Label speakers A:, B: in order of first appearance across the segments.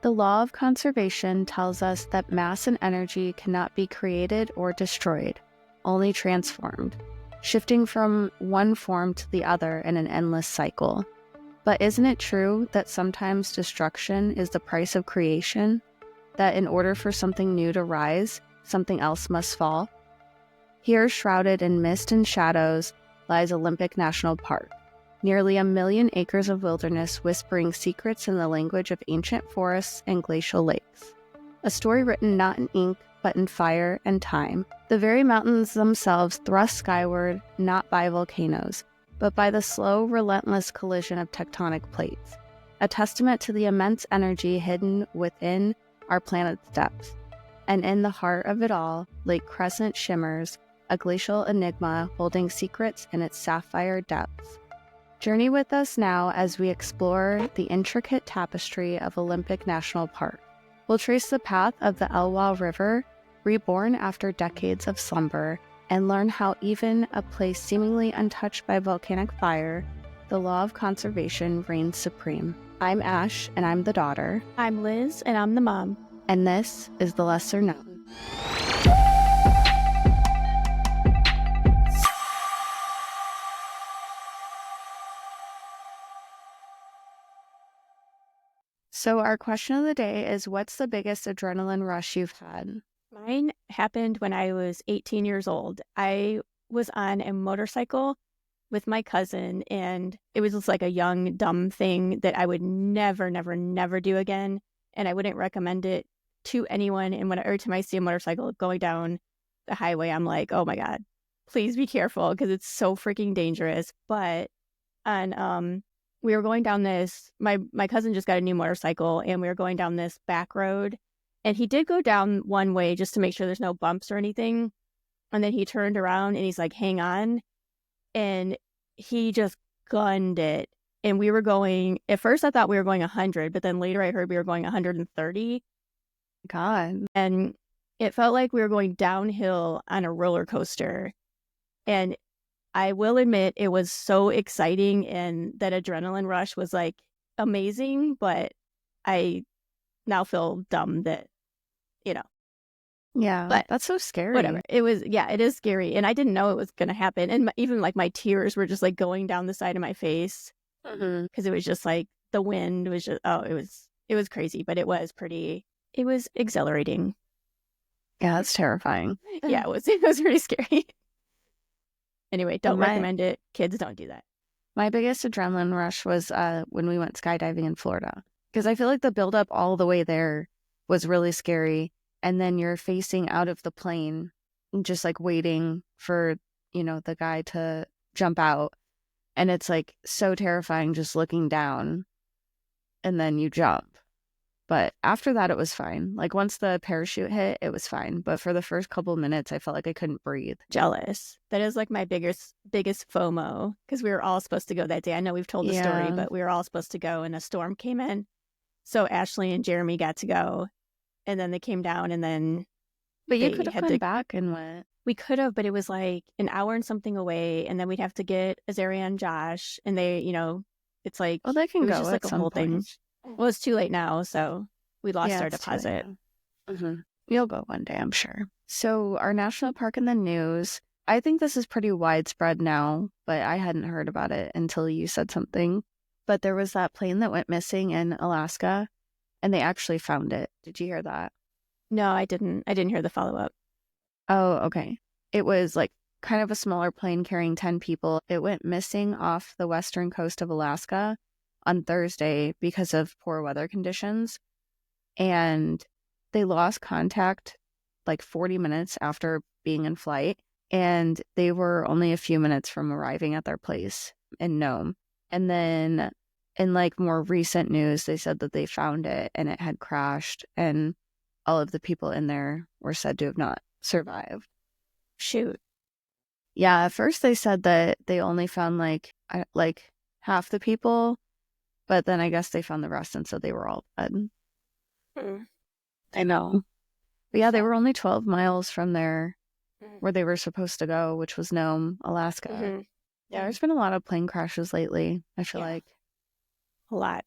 A: The law of conservation tells us that mass and energy cannot be created or destroyed, only transformed, shifting from one form to the other in an endless cycle. But isn't it true that sometimes destruction is the price of creation? That in order for something new to rise, something else must fall? Here, shrouded in mist and shadows, lies Olympic National Park. Nearly 1 million acres of wilderness whispering secrets in the language of ancient forests and glacial lakes. A story written not in ink, but in fire and time. The very mountains themselves thrust skyward, not by volcanoes, but by the slow, relentless collision of tectonic plates. A testament to the immense energy hidden within our planet's depths. And in the heart of it all, Lake Crescent shimmers, a glacial enigma holding secrets in its sapphire depths. Journey with us now as we explore the intricate tapestry of Olympic National Park. We'll trace the path of the Elwha River, reborn after decades of slumber, and learn how even a place seemingly untouched by volcanic fire, the law of conservation reigns supreme. I'm Ash, and I'm the daughter.
B: I'm Liz, and I'm the mom.
A: And this is The Lesser Known. So our question of the day is, what's the biggest adrenaline rush you've had?
B: Mine happened when I was 18 years old. I was on a motorcycle with my cousin, and it was just like a young, dumb thing that I would never do again. And I wouldn't recommend it to anyone. And every time I see a motorcycle going down the highway, I'm like, oh my God, please be careful because it's so freaking dangerous. But we were going down this, my cousin just got a new motorcycle, and we were going down this back road, and he did go down one way just to make sure there's no bumps or anything. And then he turned around and he's like, hang on. And he just gunned it. And we were going, at first I thought we were going 100, but then later I heard we were going 130.
A: God.
B: And it felt like we were going downhill on a roller coaster. And I will admit it was so exciting, and that adrenaline rush was like amazing, but I now feel dumb that,
A: Yeah,
B: but
A: that's so scary.
B: Whatever. It is scary. And I didn't know it was going to happen. And even like my tears were just like going down the side of my face because it was just like the wind was just, it was crazy, but it was exhilarating.
A: Yeah, that's terrifying.
B: Yeah, it was pretty scary. Anyway, don't recommend it. Kids, don't do that.
A: My biggest adrenaline rush was when we went skydiving in Florida, because I feel like the buildup all the way there was really scary. And then you're facing out of the plane, just like waiting for, the guy to jump out. And it's like so terrifying just looking down, and then you jump. But after that, it was fine. Like once the parachute hit, it was fine. But for the first couple minutes, I felt like I couldn't breathe.
B: Jealous. That is like my biggest FOMO, because we were all supposed to go that day. I know we've told the story, but we were all supposed to go, and a storm came in. So Ashley and Jeremy got to go, and then they came down, and then
A: But you could have gone back and went.
B: We could have, but it was like an hour and something away, and then we'd have to get Azaria and Josh, and they, it's like,
A: well, they can go
B: just like a whole thing. Well, it's too late now, so we lost our deposit.
A: You'll go one day, I'm sure. So our national park in the news, I think this is pretty widespread now, but I hadn't heard about it until you said something. But there was that plane that went missing in Alaska, and they actually found it. Did you hear that?
B: No, I didn't. I didn't hear the follow-up.
A: Oh, okay. It was like kind of a smaller plane carrying 10 people. It went missing off the western coast of Alaska on Thursday because of poor weather conditions. And they lost contact like 40 minutes after being in flight. And they were only a few minutes from arriving at their place in Nome. And then in like more recent news, they said that they found it and it had crashed, and all of the people in there were said to have not survived.
B: Shoot.
A: Yeah, at first they said that they only found like half the people, but then I guess they found the rest, and so they were all dead. I know. But yeah, they were only 12 miles from there where they were supposed to go, which was Nome, Alaska. Yeah, there's been a lot of plane crashes lately, I feel like.
B: A lot.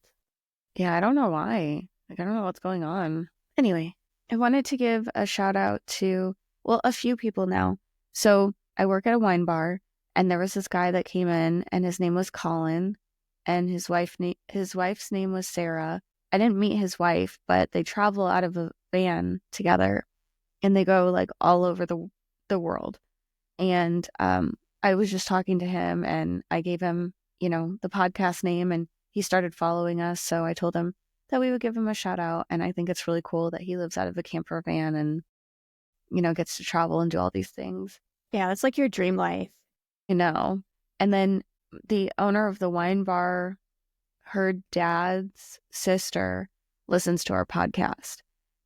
A: Yeah, I don't know why. Like, I don't know what's going on. Anyway, I wanted to give a shout out to, well, a few people now. So I work at a wine bar, and there was this guy that came in, and his name was Colin, and his wife's name was Sarah. I didn't meet his wife, but they travel out of a van together, and they go like all over the world. And I was just talking to him, and I gave him, the podcast name, and he started following us. So I told him that we would give him a shout out. And I think it's really cool that he lives out of a camper van and, gets to travel and do all these things.
B: Yeah, it's like your dream life.
A: And then the owner of the wine bar, her dad's sister listens to our podcast.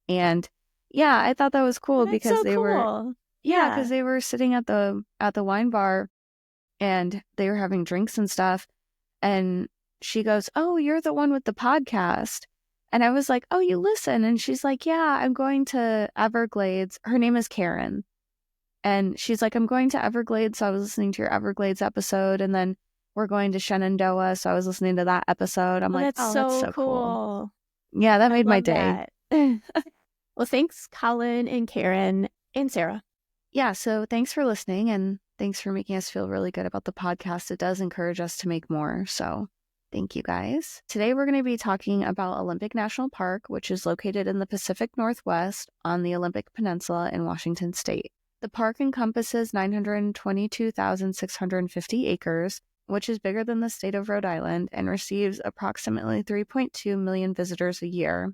A: And yeah, I thought that was cool because they were, because they were sitting at the wine bar and they were having drinks and stuff. And she goes, "Oh, you're the one with the podcast." And I was like, "Oh, you listen?" And she's like, "Yeah, I'm going to Everglades." Her name is Karen. And she's like, "I'm going to Everglades." So I was listening to your Everglades episode. And then we're going to Shenandoah. So I was listening to that episode. I'm like,
B: that's
A: that's
B: so cool.
A: Yeah, that made my day.
B: Well, thanks, Colin and Karen and Sarah.
A: Yeah, so thanks for listening, and thanks for making us feel really good about the podcast. It does encourage us to make more. So thank you guys. Today we're going to be talking about Olympic National Park, which is located in the Pacific Northwest on the Olympic Peninsula in Washington State. The park encompasses 922,650 acres, which is bigger than the state of Rhode Island, and receives approximately 3.2 million visitors a year.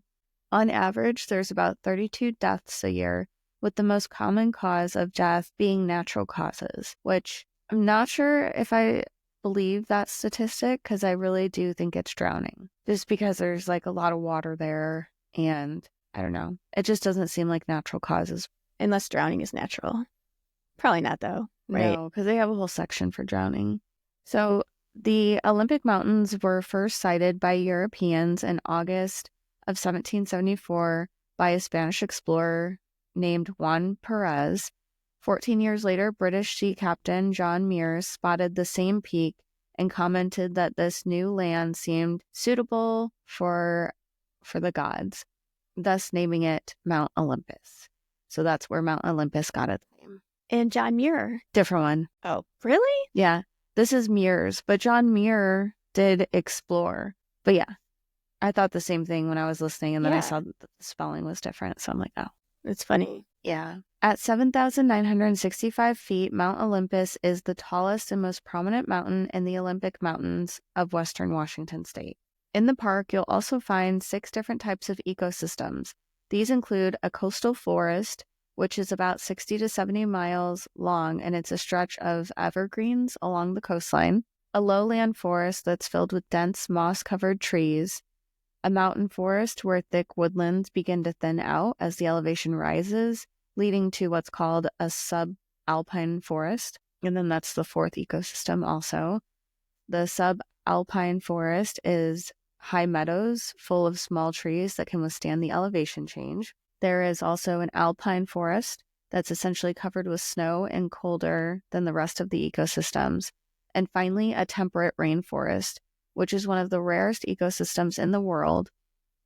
A: On average, there's about 32 deaths a year, with the most common cause of death being natural causes, which I'm not sure if I believe that statistic, because I really do think it's drowning, just because there's like a lot of water there, and I don't know. It just doesn't seem like natural causes.
B: Unless drowning is natural. Probably not, though, right?
A: No, because they have a whole section for drowning. So the Olympic Mountains were first sighted by Europeans in August of 1774 by a Spanish explorer named Juan Perez. 14 years later, British sea captain John Meares spotted the same peak and commented that this new land seemed suitable for the gods, thus naming it Mount Olympus. So that's where Mount Olympus got its name.
B: And John Muir.
A: Different one.
B: Oh, really?
A: Yeah. This is Meares, but John Muir did explore. But yeah, I thought the same thing when I was listening, and then I saw that the spelling was different. So I'm like, oh.
B: It's funny.
A: Yeah. At 7,965 feet, Mount Olympus is the tallest and most prominent mountain in the Olympic Mountains of Western Washington State. In the park, you'll also find 6 different types of ecosystems. These include a coastal forest, which is about 60 to 70 miles long, and it's a stretch of evergreens along the coastline, a lowland forest that's filled with dense moss-covered trees, a mountain forest where thick woodlands begin to thin out as the elevation rises, leading to what's called a subalpine forest. And then that's the 4th ecosystem also. The subalpine forest is high meadows full of small trees that can withstand the elevation change. There is also an alpine forest that's essentially covered with snow and colder than the rest of the ecosystems. And finally, a temperate rainforest, which is one of the rarest ecosystems in the world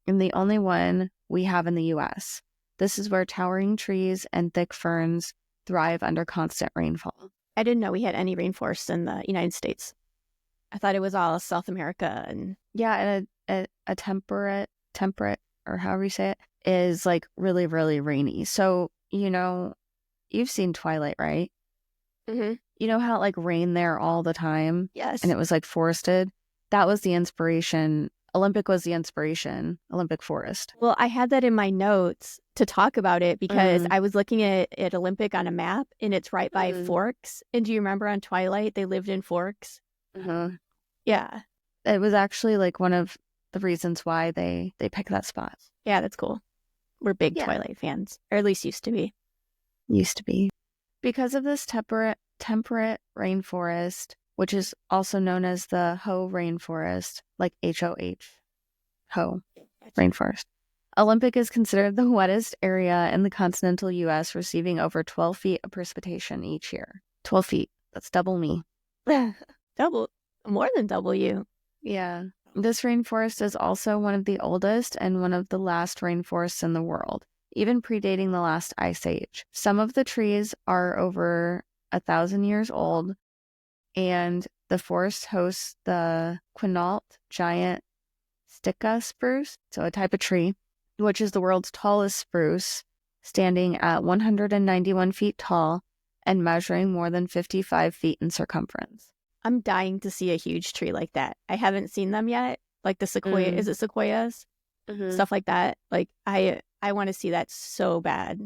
A: and the only one we have in the U.S. This is where towering trees and thick ferns thrive under constant rainfall.
B: I didn't know we had any rainforests in the United States. I thought it was all South America. And
A: yeah, and a temperate, or however you say it, is like really, really rainy. So, you've seen Twilight, right?
B: Mm-hmm.
A: You know how it like rained there all the time?
B: Yes.
A: And it was like forested? That was the inspiration. Olympic was the inspiration, Olympic Forest.
B: Well, I had that in my notes to talk about it because I was looking at Olympic on a map, and it's right by Forks. And do you remember on Twilight, they lived in Forks?
A: Mm-hmm.
B: Yeah.
A: It was actually like one of the reasons why they picked that spot.
B: Yeah, that's cool. We're big Twilight fans, or at least used to be.
A: Because of this temperate rainforest, which is also known as the Hoh rainforest, like H-O-H, Hoh rainforest. Olympic is considered the wettest area in the continental U.S., receiving over 12 feet of precipitation each year. 12 feet. That's double me.
B: More than double you.
A: Yeah. This rainforest is also one of the oldest and one of the last rainforests in the world, even predating the last ice age. Some of the trees are over 1,000 years old, and the forest hosts the Quinault giant sticka spruce, so a type of tree, which is the world's tallest spruce, standing at 191 feet tall and measuring more than 55 feet in circumference.
B: I'm dying to see a huge tree like that. I haven't seen them yet. Like the sequoia, is it sequoias?
A: Mm-hmm.
B: Stuff like that. Like I want to see that so bad.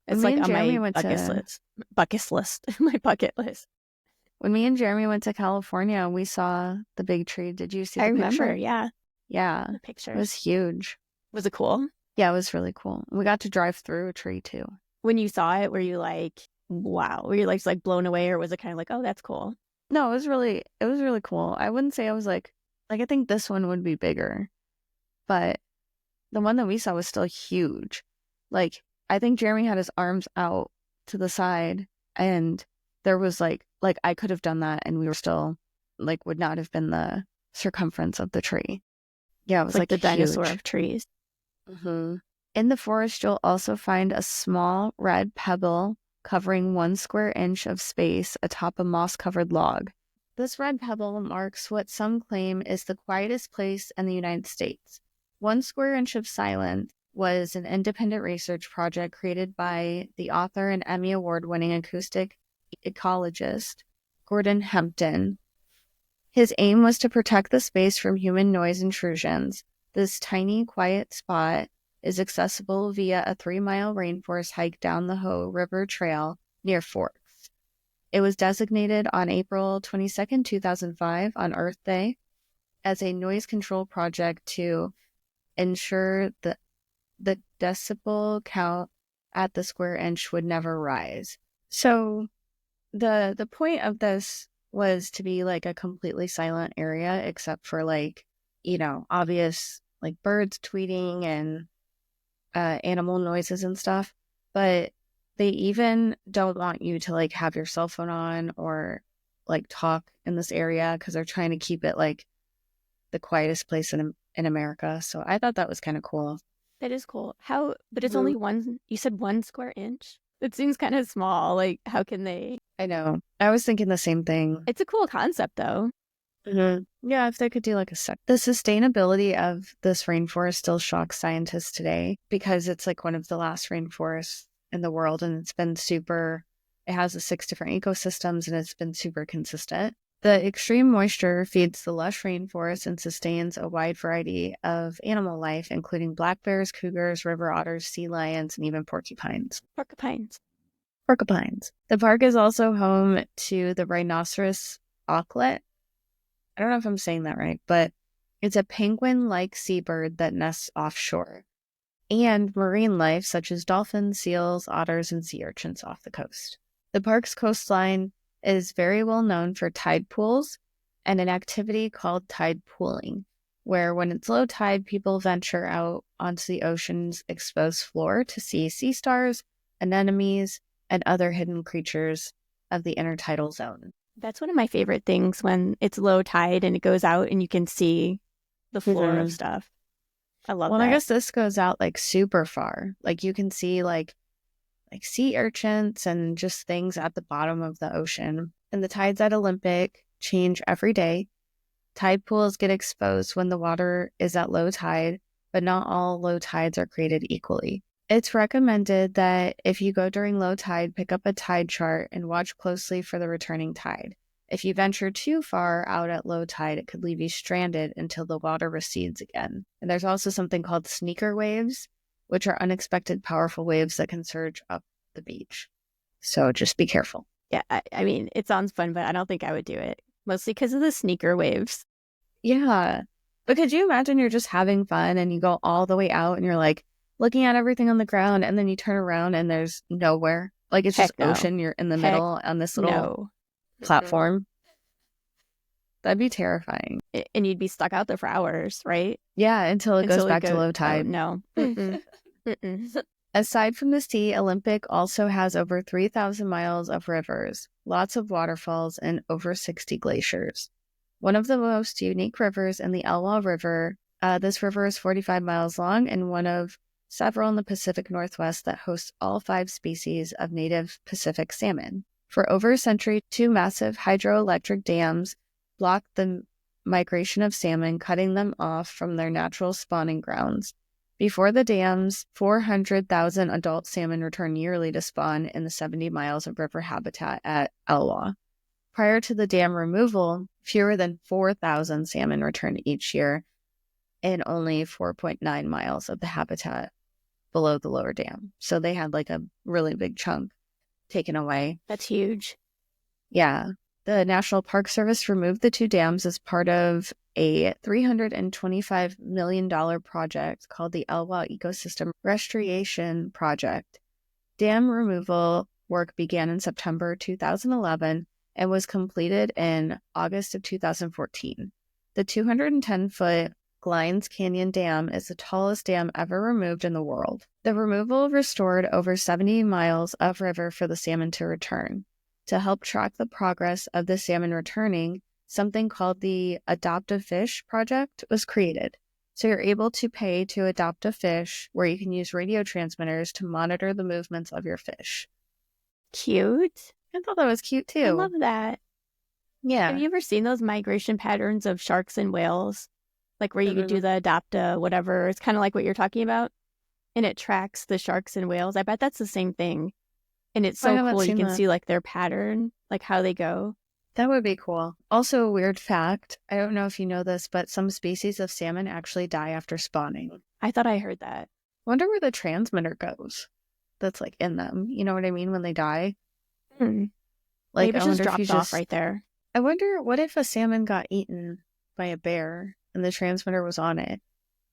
B: It's
A: Me
B: like
A: and
B: on
A: Jeremy
B: my
A: went
B: bucket list. My bucket list.
A: When me and Jeremy went to California, we saw the big tree. Did you see the picture?
B: I remember, yeah.
A: Yeah.
B: The pictures.
A: It was huge.
B: Was it cool?
A: Yeah, it was really cool. We got to drive through a tree too.
B: When you saw it, were you like, wow? Were you like just like blown away, or was it kind of like, oh, that's cool?
A: No, it was really cool. I wouldn't say I was like I think this one would be bigger, but the one that we saw was still huge. Like, I think Jeremy had his arms out to the side, and there was like I could have done that, and we were still like would not have been the circumference of the tree. Yeah, it was like
B: the
A: huge.
B: dinosaur of trees.
A: Mm-hmm. In the forest, you'll also find a small red pebble covering 1 square inch of space atop a moss-covered log. This red pebble marks what some claim is the quietest place in the United States. 1 square inch of silence was an independent research project created by the author and Emmy Award-winning acoustic ecologist Gordon Hempton. His aim was to protect the space from human noise intrusions. This tiny, quiet spot is accessible via a 3-mile rainforest hike down the Elwha River Trail near Forks. It was designated on April 22, 2005, on Earth Day, as a noise control project to ensure that the decibel count at the square inch would never rise. So the point of this was to be like a completely silent area, except for like, obvious like birds tweeting and animal noises and stuff. But they even don't want you to like have your cell phone on or like talk in this area because they're trying to keep it like the quietest place in America. So I thought that was kind of cool.
B: That is cool. But it's only you said 1 square inch? It seems kind of small. Like, how can they?
A: I know. I was thinking the same thing.
B: It's a cool concept, though.
A: Mm-hmm. Yeah, if they could do like the sustainability of this rainforest still shocks scientists today because it's like one of the last rainforests in the world, and it has 6 different ecosystems, and it's been super consistent. The extreme moisture feeds the lush rainforest and sustains a wide variety of animal life, including black bears, cougars, river otters, sea lions, and even porcupines. The park is also home to the rhinoceros auklet. I don't know if I'm saying that right, but it's a penguin-like seabird that nests offshore, and marine life such as dolphins, seals, otters, and sea urchins off the coast. The park's coastline is very well known for tide pools and an activity called tide pooling, where when it's low tide, people venture out onto the ocean's exposed floor to see sea stars, anemones, and other hidden creatures of the intertidal zone.
B: That's one of my favorite things, when it's low tide and it goes out and you can see the floor of stuff. I love that.
A: Well, I guess this goes out like super far. Like you can see like sea urchins and just things at the bottom of the ocean. And the tides at Olympic change every day. Tide pools get exposed when the water is at low tide, but not all low tides are created equally. It's recommended that if you go during low tide, pick up a tide chart and watch closely for the returning tide. If you venture too far out at low tide, it could leave you stranded until the water recedes again. And there's also something called sneaker waves, which are unexpected, powerful waves that can surge up the beach. So just be careful.
B: Yeah, I mean, it sounds fun, but I don't think I would do it. Mostly because of the sneaker waves.
A: Yeah. But could you imagine you're just having fun and you go all the way out and you're like looking at everything on the ground, and then you turn around and there's nowhere? Like it's just ocean. You're in the middle on this little platform. That'd be terrifying.
B: And you'd be stuck out there for hours, right?
A: Yeah, until it goes back to low tide.
B: Oh, no.
A: Aside from the sea, Olympic also has over 3,000 miles of rivers, lots of waterfalls, and over 60 glaciers. One of the most unique rivers in the Elwha River. This river is 45 miles long and one of several in the Pacific Northwest that hosts all 5 species of native Pacific salmon. For over a century, 2 massive hydroelectric dams blocked the migration of salmon, cutting them off from their natural spawning grounds. Before the dams, 400,000 adult salmon return yearly to spawn in the 70 miles of river habitat at Elwha. Prior to the dam removal, fewer than 4,000 salmon returned each year in only 4.9 miles of the habitat below the lower dam. So they had like a really big chunk taken away.
B: That's huge.
A: Yeah. The National Park Service removed the 2 dams as part of a $325 million project called the Elwha Ecosystem Restoration Project. Dam removal work began in September 2011 and was completed in August of 2014. The 210-foot Glines Canyon Dam is the tallest dam ever removed in the world. The removal restored over 70 miles of river for the salmon to return. To help track the progress of the salmon returning, something called the Adopt a Fish project was created. So you're able to pay to adopt a fish where you can use radio transmitters to monitor the movements of your fish.
B: Cute.
A: I thought that was cute too.
B: I love that.
A: Yeah.
B: Have you ever seen those migration patterns of sharks and whales? Like where you could do the adopt a whatever. It's kind of like what you're talking about. And it tracks the sharks and whales. I bet that's the same thing. And it's so cool. You can see like their pattern, like how they go.
A: That would be cool. Also, a weird fact. I don't know if you know this, but some species of salmon actually die after spawning.
B: I thought I heard that.
A: Wonder where the transmitter goes that's like in them. You know what I mean? When they die. Like,
B: maybe it just dropped off right there.
A: I wonder, what if a salmon got eaten by a bear and the transmitter was on it?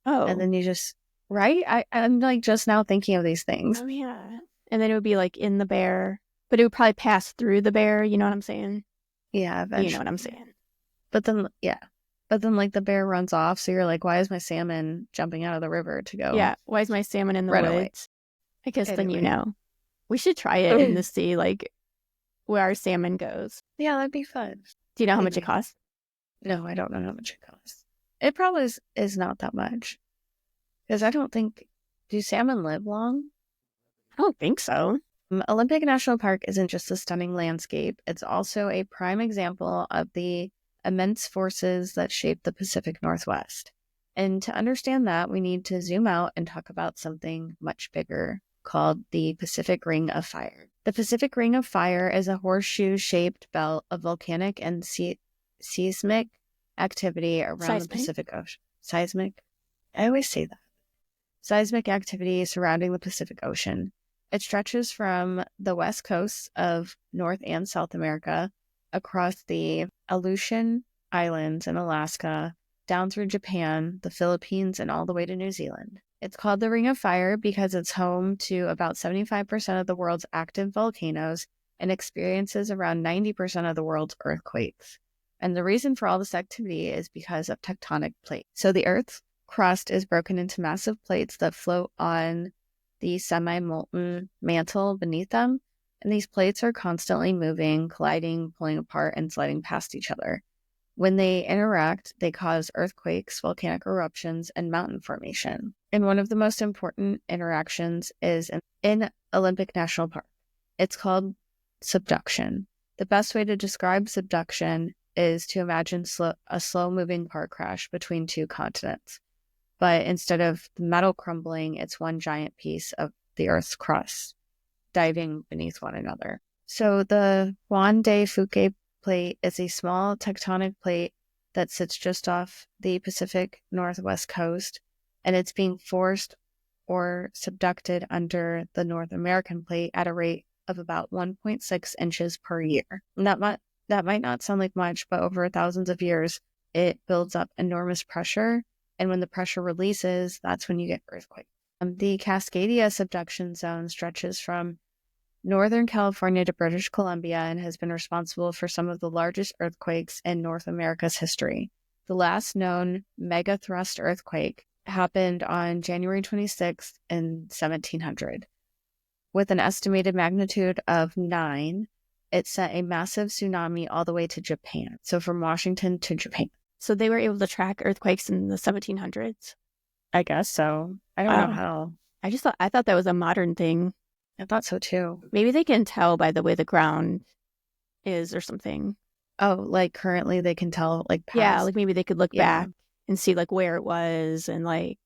B: Oh.
A: And then you just, right? I'm like just now thinking of these things.
B: Oh, yeah. And then it would be like in the bear, but it would probably pass through the bear. You know what I'm saying?
A: Yeah, eventually.
B: You know what I'm saying.
A: But then, yeah. But then like the bear runs off. So you're like, why is my salmon jumping out of the river to go?
B: Yeah. Why is my salmon in the woods?
A: Away.
B: I guess then you know. We should try it in the sea, like where our salmon goes.
A: Yeah, that'd be fun.
B: Do you know how much it costs?
A: No, I don't know how much it costs. It probably is not that much. Because I don't think, do salmon live long?
B: I don't think so.
A: Olympic National Park isn't just a stunning landscape. It's also a prime example of the immense forces that shape the Pacific Northwest. And to understand that, we need to zoom out and talk about something much bigger called the Pacific Ring of Fire. The Pacific Ring of Fire is a horseshoe-shaped belt of volcanic and seismic activity around the Pacific Ocean. Seismic? I always say that. Seismic activity surrounding the Pacific Ocean. It stretches from the west coasts of North and South America, across the Aleutian Islands in Alaska, down through Japan, the Philippines, and all the way to New Zealand. It's called the Ring of Fire because it's home to about 75% of the world's active volcanoes and experiences around 90% of the world's earthquakes. And the reason for all this activity is because of tectonic plates. So the Earth's crust is broken into massive plates that float on the semi-molten mantle beneath them, and these plates are constantly moving, colliding, pulling apart, and sliding past each other. When they interact, they cause earthquakes, volcanic eruptions, and mountain formation. And one of the most important interactions is in Olympic National Park. It's called subduction. The best way to describe subduction is to imagine a slow-moving car crash between 2 continents. But instead of the metal crumbling, it's one giant piece of the Earth's crust diving beneath one another. So the Juan de Fuca plate is a small tectonic plate that sits just off the Pacific Northwest coast, and it's being forced or subducted under the North American plate at a rate of about 1.6 inches per year. And that might not sound like much, but over thousands of years, it builds up enormous pressure. And when the pressure releases, that's when you get earthquakes. The Cascadia subduction zone stretches from Northern California to British Columbia and has been responsible for some of the largest earthquakes in North America's history. The last known megathrust earthquake happened on January 26th in 1700. With an estimated magnitude of 9, it sent a massive tsunami all the way to Japan. So from Washington to Japan.
B: So they were able to track earthquakes in the 1700s?
A: I guess so. I don't know how.
B: I thought that was a modern thing.
A: I thought so too.
B: Maybe they can tell by the way the ground is or something.
A: Oh, like currently they can tell like past.
B: Yeah, like maybe they could look back and see like where it was and like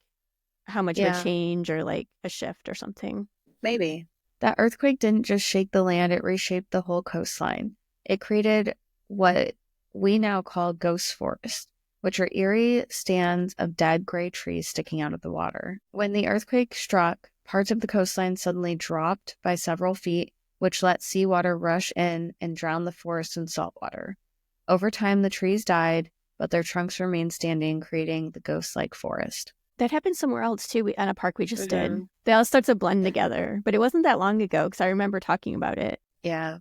B: how much of a change or like a shift or something.
A: Maybe. That earthquake didn't just shake the land, it reshaped the whole coastline. It created what we now call ghost forests, which are eerie stands of dead gray trees sticking out of the water. When the earthquake struck, parts of the coastline suddenly dropped by several feet, which let seawater rush in and drown the forest in salt water. Over time, the trees died, but their trunks remained standing, creating the ghost-like forest.
B: That happened somewhere else, too, on a park we just did. They all start to blend together, but it wasn't that long ago because I remember talking about it.
A: Yeah.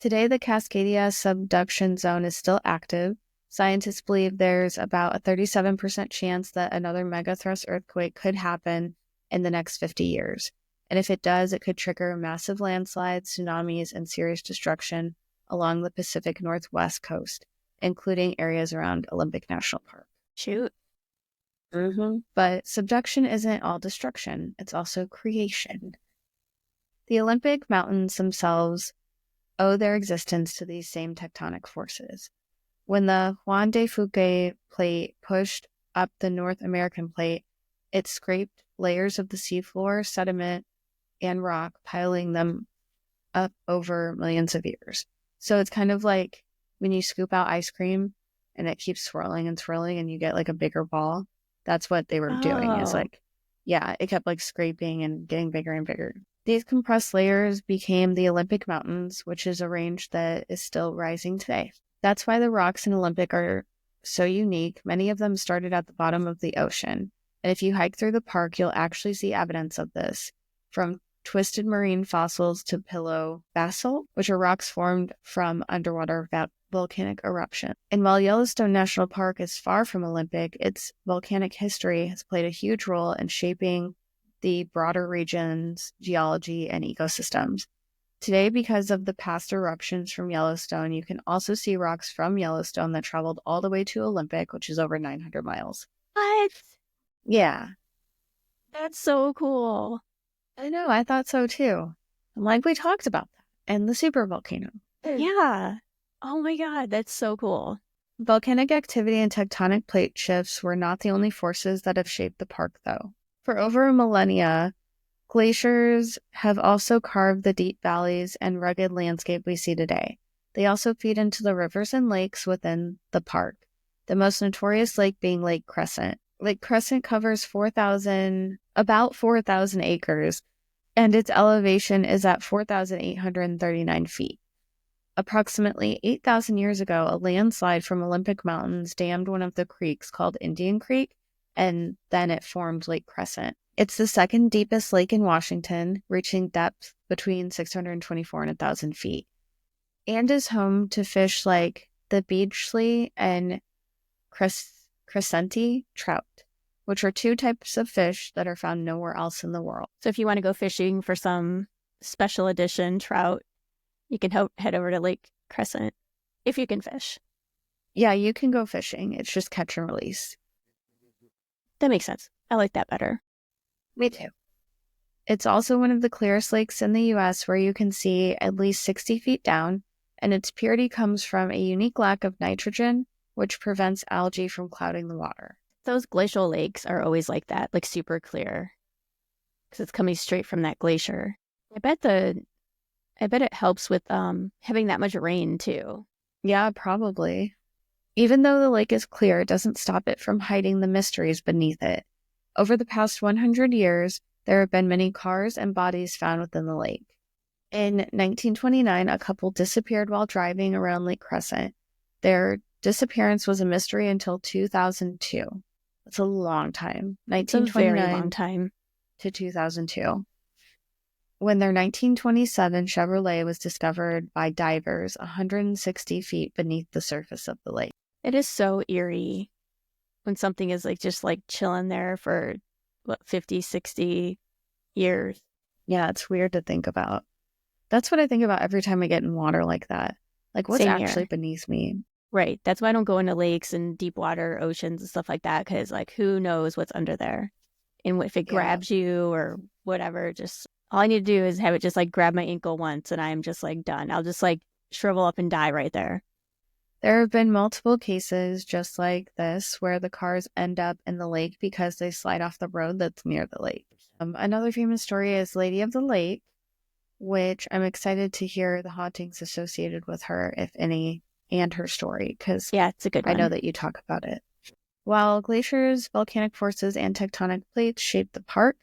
A: Today, the Cascadia subduction zone is still active. Scientists believe there's about a 37% chance that another megathrust earthquake could happen in the next 50 years. And if it does, it could trigger massive landslides, tsunamis, and serious destruction along the Pacific Northwest coast, including areas around Olympic National Park.
B: Shoot.
A: But subduction isn't all destruction. It's also creation. The Olympic Mountains themselves owe their existence to these same tectonic forces. When the Juan de Fuca plate pushed up the North American plate, it scraped layers of the seafloor, sediment, and rock, piling them up over millions of years. So it's kind of like when you scoop out ice cream and it keeps swirling and swirling and you get like a bigger ball. That's what they were doing. Is like, it kept like scraping and getting bigger and bigger. These compressed layers became the Olympic Mountains, which is a range that is still rising today. That's why the rocks in Olympic are so unique. Many of them started at the bottom of the ocean. And if you hike through the park, you'll actually see evidence of this, from twisted marine fossils to pillow basalt, which are rocks formed from underwater volcanic eruption. And while Yellowstone National Park is far from Olympic, its volcanic history has played a huge role in shaping the broader region's geology and ecosystems. Today, because of the past eruptions from Yellowstone, you can also see rocks from Yellowstone that traveled all the way to Olympic, which is over 900 miles.
B: What?
A: Yeah.
B: That's so cool.
A: I know, I thought so too. I'm like, we talked about that. And the supervolcano.
B: Yeah. Oh my God, that's so cool.
A: Volcanic activity and tectonic plate shifts were not the only forces that have shaped the park, though. For over a millennia, glaciers have also carved the deep valleys and rugged landscape we see today. They also feed into the rivers and lakes within the park, the most notorious lake being Lake Crescent. Lake Crescent covers about 4,000 acres, and its elevation is at 4,839 feet. Approximately 8,000 years ago, a landslide from Olympic Mountains dammed one of the creeks called Indian Creek, and then it formed Lake Crescent. It's the second deepest lake in Washington, reaching depth between 624 and 1,000 feet, and is home to fish like the Beachley and Crescenti trout, which are two types of fish that are found nowhere else in the world.
B: So if you want to go fishing for some special edition trout, you can head over to Lake Crescent if you can fish.
A: Yeah, you can go fishing. It's just catch and release.
B: That makes sense. I like that better.
A: Me too. It's also one of the clearest lakes in the U.S. where you can see at least 60 feet down, and its purity comes from a unique lack of nitrogen, which prevents algae from clouding the water.
B: Those glacial lakes are always like that, like super clear, because it's coming straight from that glacier. I bet it helps with having that much rain too.
A: Yeah, probably. Even though the lake is clear, it doesn't stop it from hiding the mysteries beneath it. Over the past 100 years, there have been many cars and bodies found within the lake. In 1929, a couple disappeared while driving around Lake Crescent. Their disappearance was a mystery until 2002. That's a long time. 1929
B: a very long time.
A: To 2002. When their 1927 Chevrolet was discovered by divers 160 feet beneath the surface of the lake.
B: It is so eerie when something is just chilling there for 50, 60 years.
A: Yeah, it's weird to think about. That's what I think about every time I get in water like that. Like, what's
B: Same
A: actually
B: here.
A: beneath me?
B: Right. That's why I don't go into lakes and deep water oceans and stuff like that, because like who knows what's under there. And if it
A: Yeah.
B: grabs you or whatever, just all I need to do is have it just like grab my ankle once and I'm just like done. I'll just like shrivel up and die right there.
A: There have been multiple cases just like this where the cars end up in the lake because they slide off the road that's near the lake. Another famous story is Lady of the Lake, which I'm excited to hear the hauntings associated with her, if any, and her story, because
B: Yeah, it's a good
A: I know
B: one.
A: that you talk about it. While glaciers, volcanic forces, and tectonic plates shaped the park,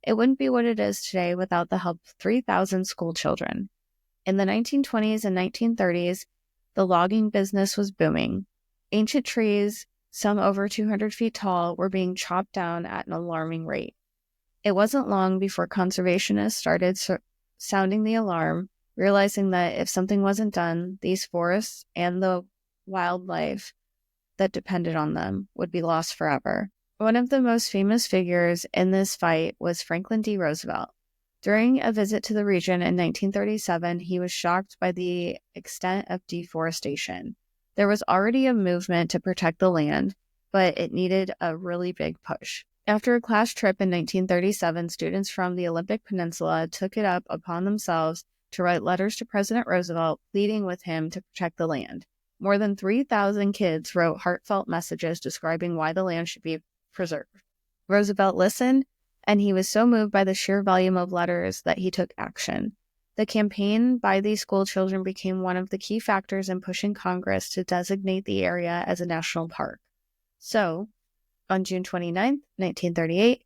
A: it wouldn't be what it is today without the help of 3,000 school children. In the 1920s and 1930s, the logging business was booming. Ancient trees, some over 200 feet tall, were being chopped down at an alarming rate. It wasn't long before conservationists started sounding the alarm, realizing that if something wasn't done, these forests and the wildlife that depended on them would be lost forever. One of the most famous figures in this fight was Franklin D. Roosevelt. During a visit to the region in 1937, he was shocked by the extent of deforestation. There was already a movement to protect the land, but it needed a really big push. After a class trip in 1937, students from the Olympic Peninsula took it up upon themselves to write letters to President Roosevelt pleading with him to protect the land. More than 3,000 kids wrote heartfelt messages describing why the land should be preserved. Roosevelt listened, and he was so moved by the sheer volume of letters that he took action. The campaign by these school children became one of the key factors in pushing Congress to designate the area as a national park. So, on June 29, 1938,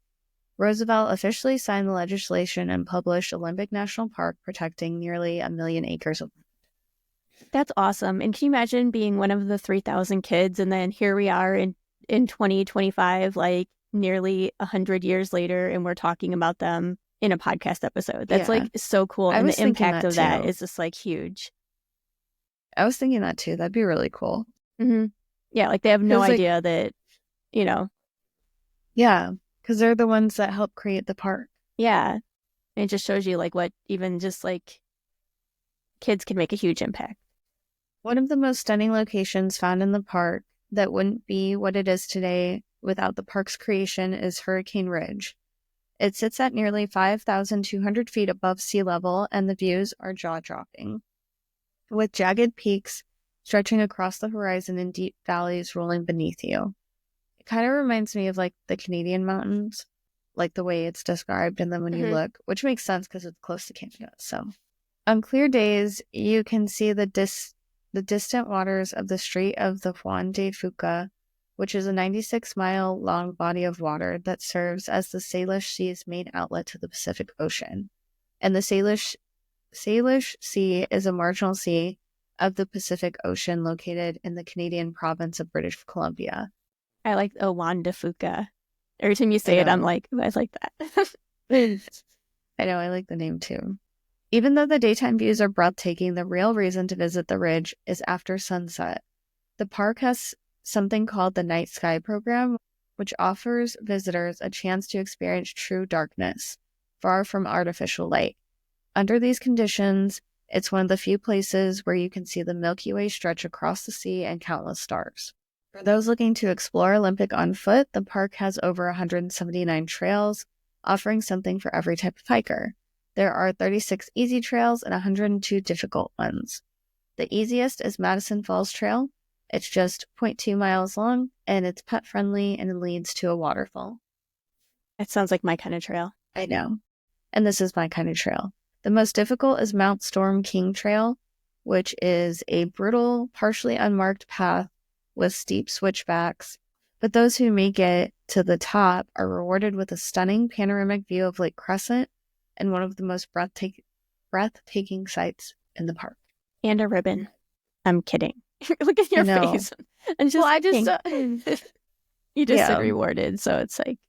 A: Roosevelt officially signed the legislation and published Olympic National Park, protecting nearly 1 million acres of land.
B: That's awesome. And can you imagine being one of the 3,000 kids and then here we are in 2025, like nearly 100 years later, and we're talking about them in a podcast episode. That's like so cool.
A: I
B: And
A: was
B: the
A: thinking
B: impact
A: that
B: of that
A: too.
B: is just like huge.
A: I was thinking that too. That'd be really cool.
B: Mm-hmm. Yeah, like they have no
A: 'Cause, like,
B: idea that, you know,
A: yeah, because they're the ones that help create the park.
B: yeah. And it just shows you like what even just like kids can make a huge impact.
A: One of the most stunning locations found in the park that wouldn't be what it is today without the park's creation is Hurricane Ridge. It sits at nearly 5,200 feet above sea level, and the views are jaw-dropping, with jagged peaks stretching across the horizon and deep valleys rolling beneath you. It kind of reminds me of like the Canadian mountains, like the way it's described, and then when you look, which makes sense because it's close to Canada. So, on clear days, you can see the distant waters of the Strait of the Juan de Fuca, which is a 96-mile-long body of water that serves as the Salish Sea's main outlet to the Pacific Ocean. And the Salish Sea is a marginal sea of the Pacific Ocean located in the Canadian province of British Columbia.
B: I like Elwha Fuca. Every time you say it, I'm like, I like that.
A: I know, I like the name too. Even though the daytime views are breathtaking, the real reason to visit the ridge is after sunset. The park has something called the Night Sky Program, which offers visitors a chance to experience true darkness, far from artificial light. Under these conditions, it's one of the few places where you can see the Milky Way stretch across the sea and countless stars. For those looking to explore Olympic on foot, the park has over 179 trails, offering something for every type of hiker. There are 36 easy trails and 102 difficult ones. The easiest is Madison Falls Trail. It's just 0.2 miles long, and it's pet-friendly, and it leads to a waterfall.
B: That sounds like my kind of trail.
A: I know. And this is my kind of trail. The most difficult is Mount Storm King Trail, which is a brutal, partially unmarked path with steep switchbacks. But those who make it to the top are rewarded with a stunning panoramic view of Lake Crescent and one of the most breathtaking sights in the park.
B: And a ribbon. I'm kidding. Look at your face. And just,
A: well, I just
B: you just said rewarded, so it's like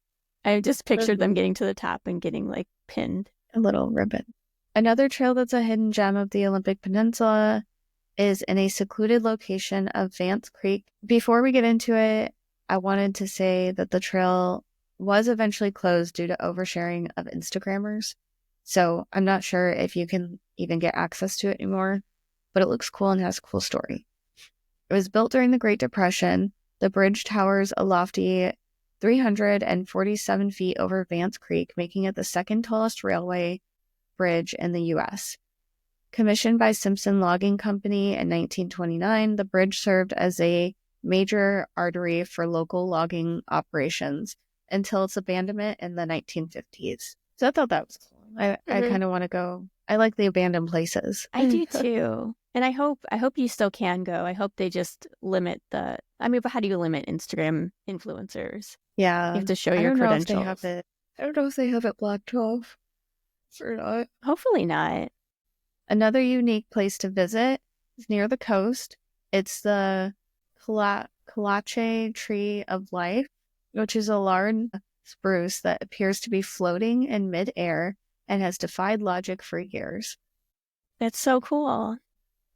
B: I just pictured them getting to the top and getting like pinned.
A: A little ribbon. Another trail that's a hidden gem of the Olympic Peninsula is in a secluded location of Vance Creek. Before we get into it, I wanted to say that the trail was eventually closed due to oversharing of Instagrammers. So I'm not sure if you can even get access to it anymore, but it looks cool and has a cool story. It was built during the Great Depression. The bridge towers a lofty 347 feet over Vance Creek, making it the second tallest railway bridge in the U.S. Commissioned by Simpson Logging Company in 1929, the bridge served as a major artery for local logging operations until its abandonment in the 1950s. So I thought that was cool. I kind of want to go. I like the abandoned places.
B: I do too. And I hope you still can go. I hope they just limit but how do you limit Instagram influencers?
A: Yeah.
B: You have to show your credentials.
A: I don't know if they have it blocked off or not.
B: Hopefully not.
A: Another unique place to visit is near the coast. It's the Kalache Tree of Life, which is a large spruce that appears to be floating in midair and has defied logic for years.
B: That's so cool.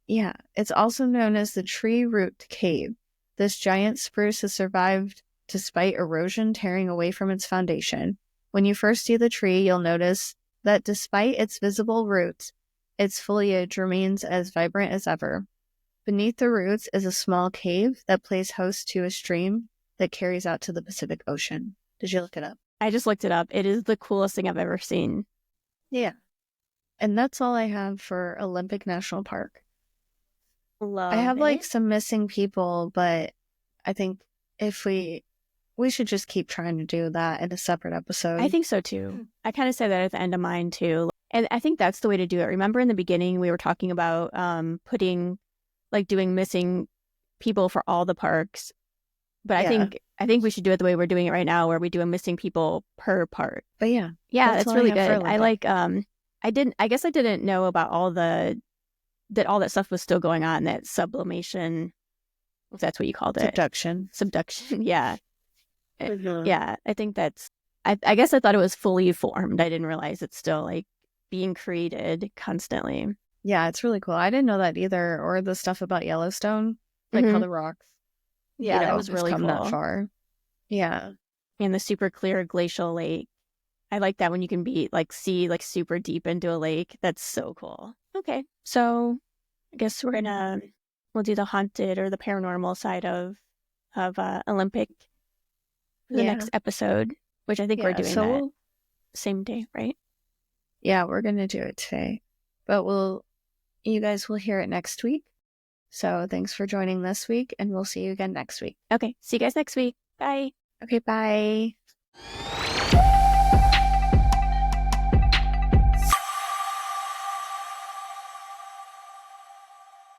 A: Yeah, it's also known as the Tree Root Cave. This giant spruce has survived despite erosion tearing away from its foundation. When you first see the tree, you'll notice that despite its visible roots, its foliage remains as vibrant as ever. Beneath the roots is a small cave that plays host to a stream that carries out to the Pacific Ocean. Did you look it up?
B: I just looked it up. It is the coolest thing I've ever seen.
A: Yeah. And that's all I have for Olympic National Park.
B: Love
A: I have
B: it.
A: some missing people, but I think if we should just keep trying to do that in a separate episode.
B: I think so too. I kind of said that at the end of mine too. And I think that's the way to do it. Remember in the beginning, we were talking about doing missing people for all the parks. But
A: yeah.
B: I think we should do it the way we're doing it right now, where we do a missing people per park.
A: But yeah.
B: That's really good. I guess I didn't know about that all that stuff was still going on, that sublimation, if that's what you called it. Subduction. Yeah. Yeah. I think I guess I thought it was fully formed. I didn't realize it's still being created constantly.
A: Yeah, it's really cool. I didn't know that either, or the stuff about Yellowstone, how the rocks.
B: Yeah, that was really
A: come
B: cool.
A: that far. Yeah.
B: And the super clear glacial lake. I like that when you can see super deep into a lake. That's so cool. Okay, so I guess we'll do the haunted or the paranormal side of Olympic for the next episode, which I think we're doing that same day, right?
A: Yeah, we're gonna do it today, but you guys will hear it next week. So thanks for joining this week, and we'll see you again next week.
B: Okay, see you guys next week. Bye.
A: Okay, bye.